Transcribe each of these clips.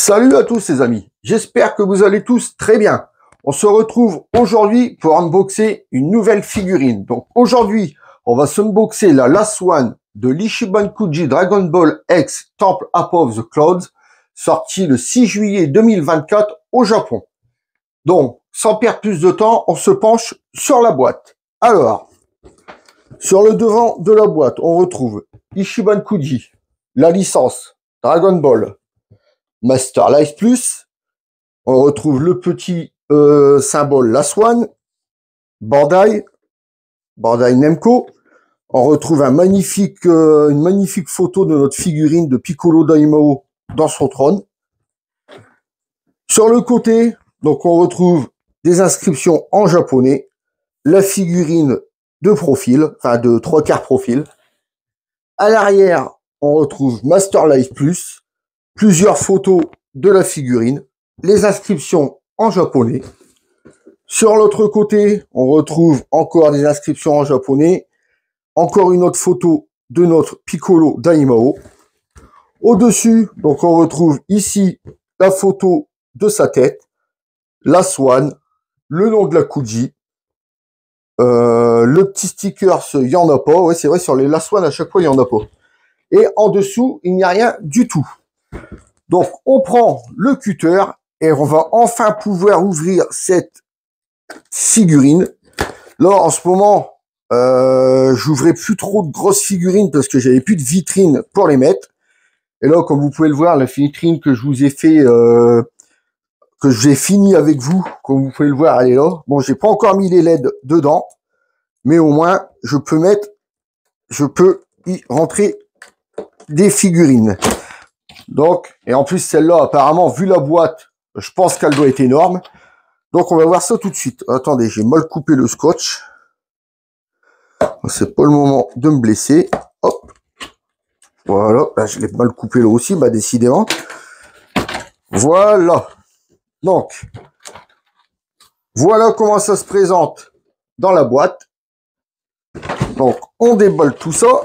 Salut à tous les amis, j'espère que vous allez tous très bien. On se retrouve aujourd'hui pour unboxer une nouvelle figurine. Donc aujourd'hui, on va s'unboxer la Last One de l'Ichiban Kuji Dragon Ball X Temple Above the Clouds, sortie le 6 juillet 2024 au Japon. Donc, sans perdre plus de temps, on se penche sur la boîte. Alors, sur le devant de la boîte, on retrouve Ichiban Kuji, la licence Dragon Ball Master Life Plus. On retrouve le petit symbole Last One, Bandai Namco. On retrouve une magnifique photo de notre figurine de Piccolo Daimao dans son trône. Sur le côté, donc on retrouve des inscriptions en japonais, la figurine de profil, enfin de 3/4 profil. À l'arrière, on retrouve Master Life Plus, plusieurs photos de la figurine, les inscriptions en japonais. Sur l'autre côté, on retrouve encore des inscriptions en japonais, encore une autre photo de notre Piccolo Daimao. Au-dessus, donc on retrouve ici la photo de sa tête, la Swan, le nom de la Kuji, le petit sticker, il n'y en a pas. Ouais, c'est vrai, sur les Last One, à chaque fois, il n'y en a pas. Et en dessous, il n'y a rien du tout. Donc, on prend le cutter et on va enfin pouvoir ouvrir cette figurine. Là, en ce moment, j'ouvrais plus trop de grosses figurines parce que j'avais plus de vitrine pour les mettre. Et là, comme vous pouvez le voir, la vitrine que je vous ai fait, que j'ai fini avec vous, comme vous pouvez le voir, elle est là. Bon, j'ai pas encore mis les LED dedans, mais au moins, je peux y rentrer des figurines. Donc, et en plus, celle-là, apparemment, vu la boîte, je pense qu'elle doit être énorme. Donc, on va voir ça tout de suite. Attendez, j'ai mal coupé le scotch. C'est pas le moment de me blesser. Hop. Voilà. Là, je l'ai mal coupé là aussi, bah, décidément. Voilà. Donc, voilà comment ça se présente dans la boîte. Donc, on déballe tout ça.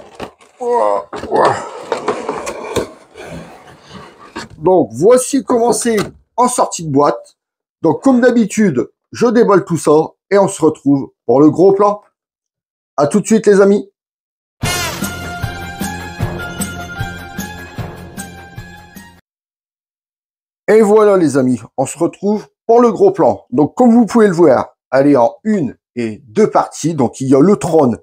Donc, voici comment c'est en sortie de boîte. Donc, comme d'habitude, je déballe tout ça et on se retrouve pour le gros plan. À tout de suite, les amis. Et voilà, les amis, on se retrouve pour le gros plan. Donc, comme vous pouvez le voir, elle est en 1 et 2 parties. Donc, il y a le trône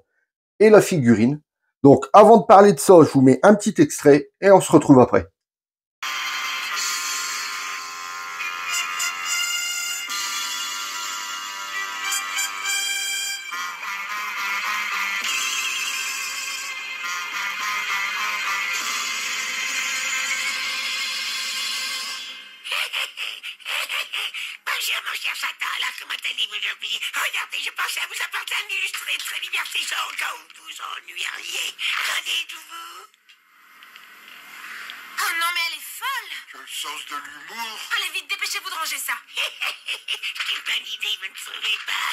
et la figurine. Donc, avant de parler de ça, je vous mets un petit extrait et on se retrouve après. Bonjour, mon cher Satan, là, comment allez-vous aujourd'hui? Regardez, je pensais à vous apporter un illustré très divertissant au cas où vous ennuyeriez. Rendez-vous. Oh non, mais elle est folle! Quel sens de l'humour! Allez vite, dépêchez-vous de ranger ça! Quelle bonne idée, vous ne trouvez pas?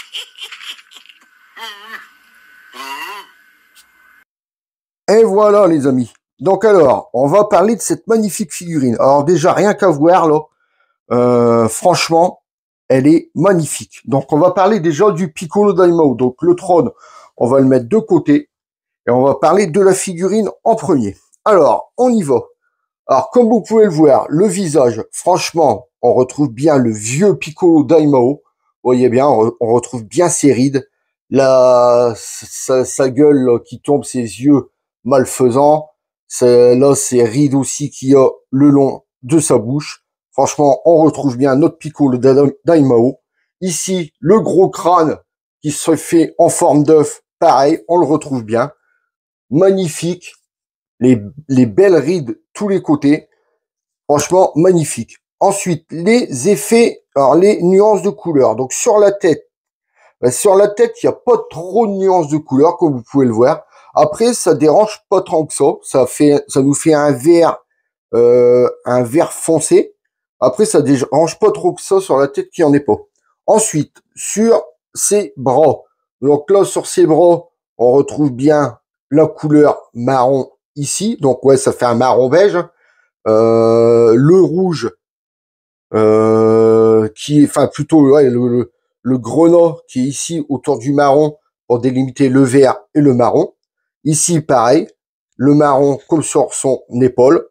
Et voilà, les amis. Donc alors, on va parler de cette magnifique figurine. Alors déjà, rien qu'à voir, là, franchement, elle est magnifique. Donc, on va parler déjà du Piccolo Daimao. Donc, le trône, on va le mettre de côté. Et on va parler de la figurine en premier. Alors, on y va. Alors, comme vous pouvez le voir, le visage, franchement, on retrouve bien le vieux Piccolo Daimao. Vous voyez bien, on retrouve bien ses rides. Sa gueule là, qui tombe, ses yeux malfaisants. Là, ses rides aussi qu'il y a le long de sa bouche. Franchement, on retrouve bien notre Piccolo Daimao. Ici, le gros crâne qui se fait en forme d'œuf. Pareil, on le retrouve bien. Magnifique. Les belles rides tous les côtés. Franchement, magnifique. Ensuite, les effets, alors les nuances de couleurs. Donc, sur la tête, il n'y a pas trop de nuances de couleurs, comme vous pouvez le voir. Après, ça dérange pas tant que ça. Ça nous fait un vert foncé. Après, ça dérange pas trop que ça sur la tête qui en est pas. Ensuite, sur ses bras. Donc là, sur ses bras, on retrouve bien la couleur marron ici. Donc ouais, ça fait un marron beige. Le rouge enfin plutôt ouais, le grenat qui est ici autour du marron pour délimiter le vert et le marron. Ici, pareil, le marron comme sur son épaule,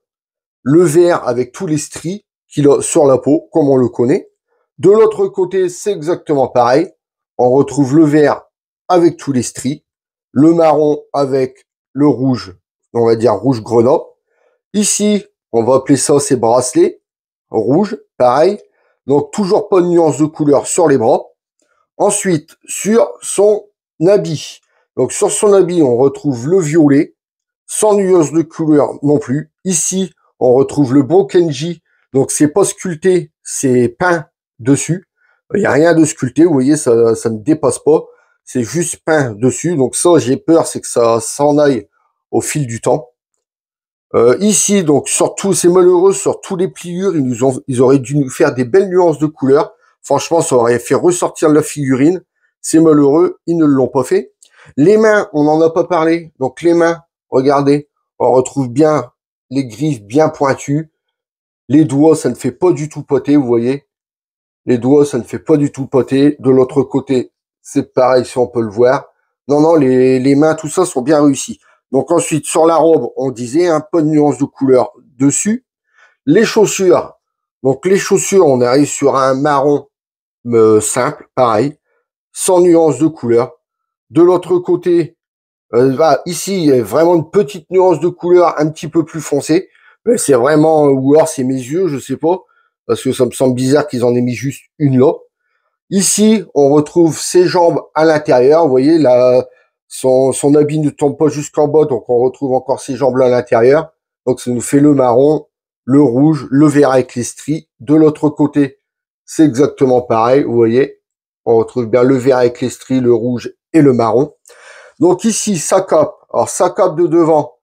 le vert avec tous les stries qu'il a sur la peau, comme on le connaît. De l'autre côté, c'est exactement pareil. On retrouve le vert avec tous les stries, le marron avec le rouge, on va dire rouge grenat. Ici, on va appeler ça ses bracelets, rouge, pareil. Donc toujours pas de nuance de couleur sur les bras. Ensuite, sur son habit. Donc sur son habit, on retrouve le violet, sans nuance de couleur non plus. Ici, on retrouve le Bokenji. Donc c'est pas sculpté, c'est peint dessus. Il n'y a rien de sculpté, vous voyez, ça ne dépasse pas. C'est juste peint dessus. Donc ça, j'ai peur, c'est que ça s'en aille au fil du temps. Ici, donc, surtout, c'est malheureux, sur tous les pliures, ils auraient dû nous faire des belles nuances de couleurs. Franchement, ça aurait fait ressortir la figurine. C'est malheureux, ils ne l'ont pas fait. Les mains, on n'en a pas parlé. Donc, les mains, regardez, on retrouve bien les griffes bien pointues. Les doigts, ça ne fait pas du tout poter, vous voyez. Les doigts, ça ne fait pas du tout poter. De l'autre côté, c'est pareil, si on peut le voir. Non, non, les mains, tout ça, sont bien réussis. Donc ensuite, sur la robe, on disait un peu de nuance de couleur dessus. Les chaussures. Donc les chaussures, on arrive sur un marron simple, pareil, sans nuance de couleur. De l'autre côté, ici, il y a vraiment une petite nuance de couleur un petit peu plus foncée. Mais c'est vraiment, ou alors c'est mes yeux, je sais pas, parce que ça me semble bizarre qu'ils en aient mis juste une là. Ici, on retrouve ses jambes à l'intérieur. Vous voyez, là, son habit ne tombe pas jusqu'en bas, donc on retrouve encore ses jambes là à l'intérieur. Donc ça nous fait le marron, le rouge, le vert avec les stries. De l'autre côté, c'est exactement pareil, vous voyez. On retrouve bien le vert avec les stries, le rouge et le marron. Donc ici, sa cape. Alors sa cape de devant,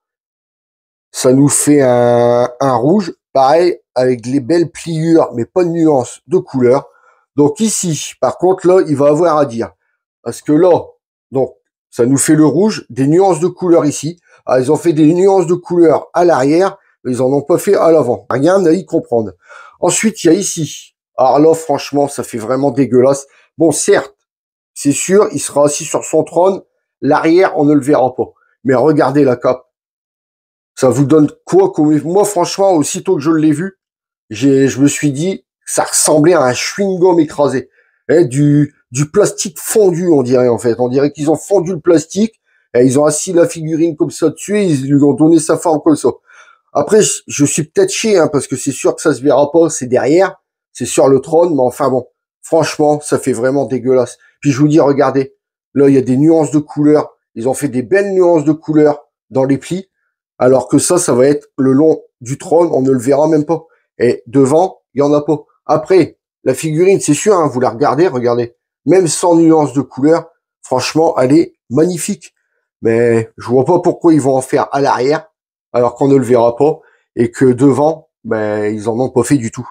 ça nous fait un rouge, pareil, avec les belles pliures, mais pas de nuance de couleur. Donc ici, par contre, là, il va avoir à dire. Parce que là, donc, ça nous fait le rouge, des nuances de couleur ici. Ah, ils ont fait des nuances de couleur à l'arrière, mais ils en ont pas fait à l'avant. Rien à y comprendre. Ensuite, il y a ici. Alors là, franchement, ça fait vraiment dégueulasse. Bon, certes, c'est sûr, il sera assis sur son trône. L'arrière, on ne le verra pas. Mais regardez la cape. Ça vous donne quoi comme... Moi, franchement, aussitôt que je l'ai vu, je me suis dit, ça ressemblait à un chewing-gum écrasé. Et du plastique fondu, on dirait, en fait. On dirait qu'ils ont fondu le plastique, et ils ont assis la figurine comme ça dessus, et ils lui ont donné sa forme comme ça. Après, je suis peut-être chier, hein, parce que c'est sûr que ça se verra pas, c'est derrière, c'est sur le trône, mais enfin bon, franchement, ça fait vraiment dégueulasse. Puis je vous dis, regardez, là, il y a des nuances de couleurs, ils ont fait des belles nuances de couleurs dans les plis, alors que ça va être le long du trône, on ne le verra même pas. Et devant, il y en a pas. Après, la figurine, c'est sûr, hein, vous la regardez, regardez. Même sans nuance de couleur, franchement, elle est magnifique. Mais je vois pas pourquoi ils vont en faire à l'arrière, alors qu'on ne le verra pas, et que devant, ben, ils en ont pas fait du tout.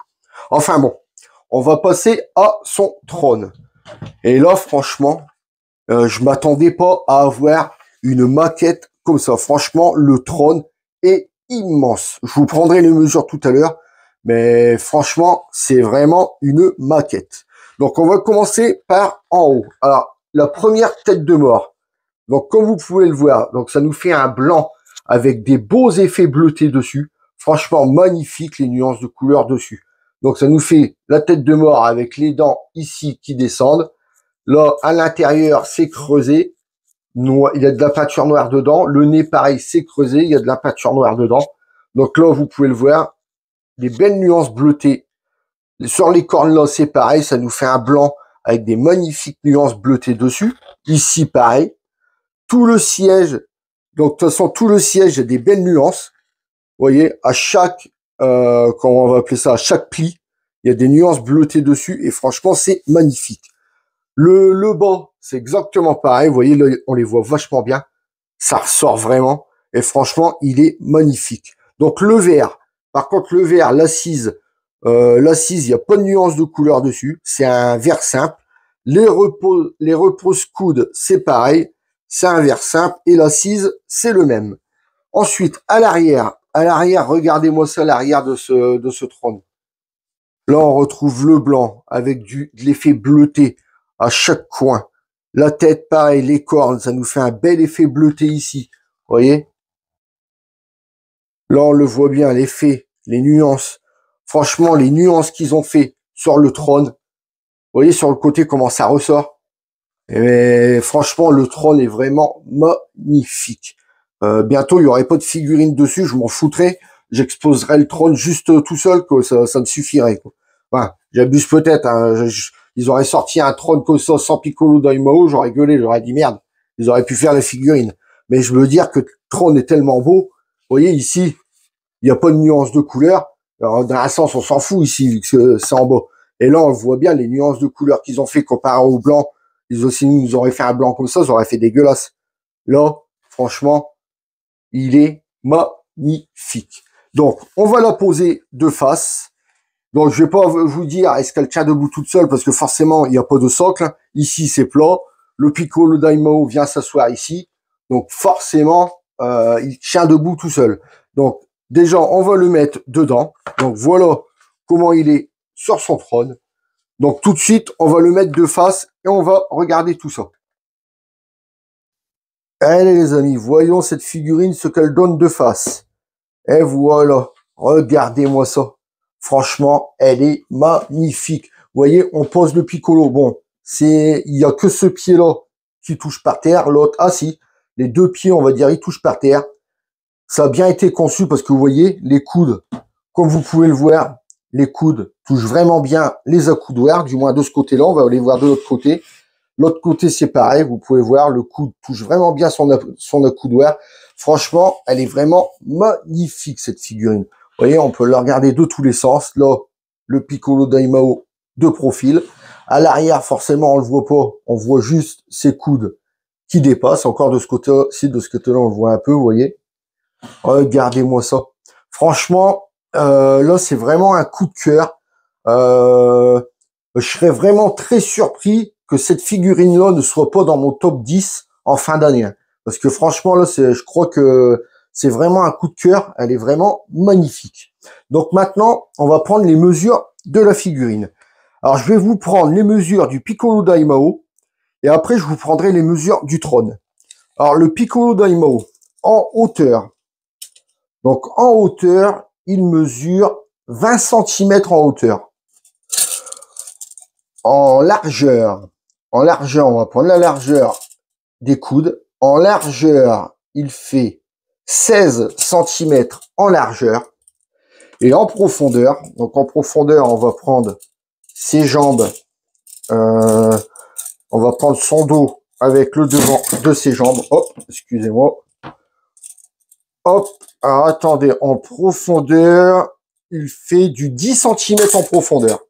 Enfin bon, on va passer à son trône. Et là, franchement, je m'attendais pas à avoir une maquette comme ça. Franchement, le trône est immense. Je vous prendrai les mesures tout à l'heure, mais franchement, c'est vraiment une maquette. Donc, on va commencer par en haut. Alors, la première tête de mort. Donc, comme vous pouvez le voir, donc ça nous fait un blanc avec des beaux effets bleutés dessus. Franchement, magnifique les nuances de couleurs dessus. Donc, ça nous fait la tête de mort avec les dents ici qui descendent. Là, à l'intérieur, c'est creusé. Il y a de la peinture noire dedans. Le nez, pareil, c'est creusé. Il y a de la peinture noire dedans. Donc là, vous pouvez le voir. Des belles nuances bleutées. Sur les cornes là, c'est pareil. Ça nous fait un blanc avec des magnifiques nuances bleutées dessus. Ici, pareil. Tout le siège. Donc, de toute façon, tout le siège, il y a des belles nuances. Vous voyez, à chaque, comment on va appeler ça, à chaque pli, il y a des nuances bleutées dessus. Et franchement, c'est magnifique. Le bas, c'est exactement pareil. Vous voyez, là, on les voit vachement bien. Ça ressort vraiment. Et franchement, il est magnifique. Donc, le vert. Par contre, le vert, l'assise, il n'y a pas de nuance de couleur dessus. C'est un vert simple. Les repose-coudes, c'est pareil. C'est un vert simple. Et l'assise, c'est le même. Ensuite, à l'arrière, regardez-moi ça, à l'arrière de ce trône. Là, on retrouve le blanc avec de l'effet bleuté à chaque coin. La tête, pareil, les cornes, ça nous fait un bel effet bleuté ici. Vous voyez? Là, on le voit bien, l'effet, les nuances. Franchement, les nuances qu'ils ont fait sur le trône. Vous voyez sur le côté comment ça ressort? Et franchement, le trône est vraiment magnifique. Bientôt, il n'y aurait pas de figurine dessus, je m'en foutrais. J'exposerais le trône juste tout seul, que ça me suffirait. Quoi. Enfin, j'abuse peut-être. Hein, ils auraient sorti un trône comme ça sans Piccolo Daimao, j'aurais gueulé, j'aurais dit merde. Ils auraient pu faire la figurine. Mais je veux dire que le trône est tellement beau. Vous voyez ici, il n'y a pas de nuance de couleur. Alors, dans un sens, on s'en fout ici, vu que c'est en bas. Et là, on voit bien les nuances de couleurs qu'ils ont fait comparé au blanc. Ils aussi nous auraient fait un blanc comme ça aurait fait dégueulasse. Là, franchement, il est magnifique. Donc, on va la poser de face. Donc, je vais pas vous dire est-ce qu'elle tient debout toute seule parce que forcément, il n'y a pas de socle. Ici, c'est plat. Le Piccolo Daimao vient s'asseoir ici. Donc, forcément, il tient debout tout seul. Donc, déjà, on va le mettre dedans. Donc, voilà comment il est sur son trône. Donc, tout de suite, on va le mettre de face et on va regarder tout ça. Allez, les amis, voyons cette figurine, ce qu'elle donne de face. Et voilà, regardez-moi ça. Franchement, elle est magnifique. Vous voyez, on pose le Piccolo. Bon, il y a que ce pied-là qui touche par terre. L'autre, ah si, les deux pieds, on va dire, ils touchent par terre. Ça a bien été conçu parce que vous voyez, les coudes, comme vous pouvez le voir, les coudes touchent vraiment bien les accoudoirs, du moins de ce côté-là. On va aller voir de l'autre côté. L'autre côté, c'est pareil. Vous pouvez voir, le coude touche vraiment bien son accoudoir. Franchement, elle est vraiment magnifique, cette figurine. Vous voyez, on peut la regarder de tous les sens. Là, le Piccolo Daimao de profil. À l'arrière, forcément, on le voit pas. On voit juste ses coudes qui dépassent. Encore de ce côté-ci, de ce côté-là, on le voit un peu, vous voyez. Regardez-moi ça. Franchement, là, c'est vraiment un coup de cœur. Je serais vraiment très surpris que cette figurine-là ne soit pas dans mon top 10 en fin d'année. Parce que franchement, là, je crois que c'est vraiment un coup de cœur. Elle est vraiment magnifique. Donc maintenant, on va prendre les mesures de la figurine. Alors, je vais vous prendre les mesures du Piccolo Daimao. Et après, je vous prendrai les mesures du trône. Alors, le Piccolo Daimao, en hauteur. Donc, en hauteur, il mesure 20 cm en hauteur. En largeur, on va prendre la largeur des coudes. En largeur, il fait 16 cm en largeur. Et en profondeur, donc en profondeur, on va prendre ses jambes, on va prendre son dos avec le devant de ses jambes. Hop, excusez-moi. Hop, alors attendez, en profondeur, il fait du 10 cm en profondeur.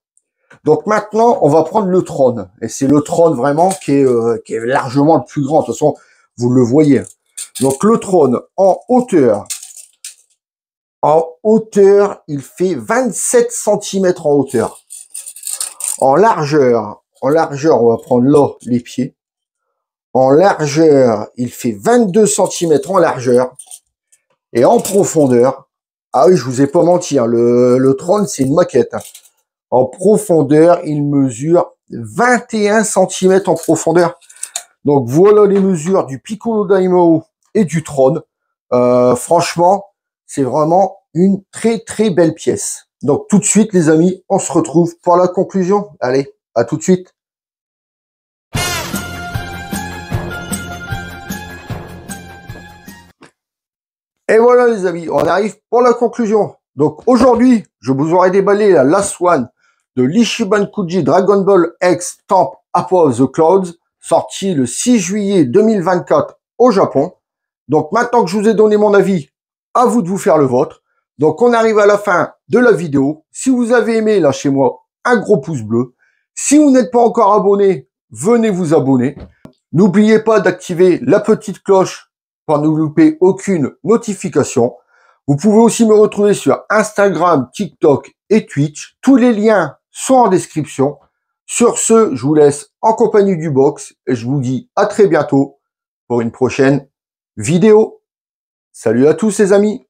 Donc maintenant, on va prendre le trône. Et c'est le trône vraiment qui est largement le plus grand. De toute façon, vous le voyez. Donc le trône en hauteur. En hauteur, il fait 27 cm en hauteur. En largeur, on va prendre là les pieds. En largeur, il fait 22 cm en largeur. Et en profondeur, ah oui, je vous ai pas menti, hein, le trône, c'est une maquette. Hein. En profondeur, il mesure 21 cm en profondeur. Donc voilà les mesures du Piccolo Daimao et du trône. Franchement, c'est vraiment une très très belle pièce. Donc tout de suite les amis, on se retrouve pour la conclusion. Allez, à tout de suite. Et voilà les amis, on arrive pour la conclusion. Donc aujourd'hui, je vous aurais déballé la Last One de l'Ichiban Kuji Dragon Ball X Stamp Above the Clouds, sorti le 6 juillet 2024 au Japon. Donc maintenant que je vous ai donné mon avis, à vous de vous faire le vôtre. Donc on arrive à la fin de la vidéo. Si vous avez aimé, lâchez-moi un gros pouce bleu. Si vous n'êtes pas encore abonné, venez vous abonner. N'oubliez pas d'activer la petite cloche pour ne louper aucune notification. Vous pouvez aussi me retrouver sur Instagram, TikTok et Twitch. Tous les liens sont en description. Sur ce, je vous laisse en compagnie du box et je vous dis à très bientôt pour une prochaine vidéo. Salut à tous les amis.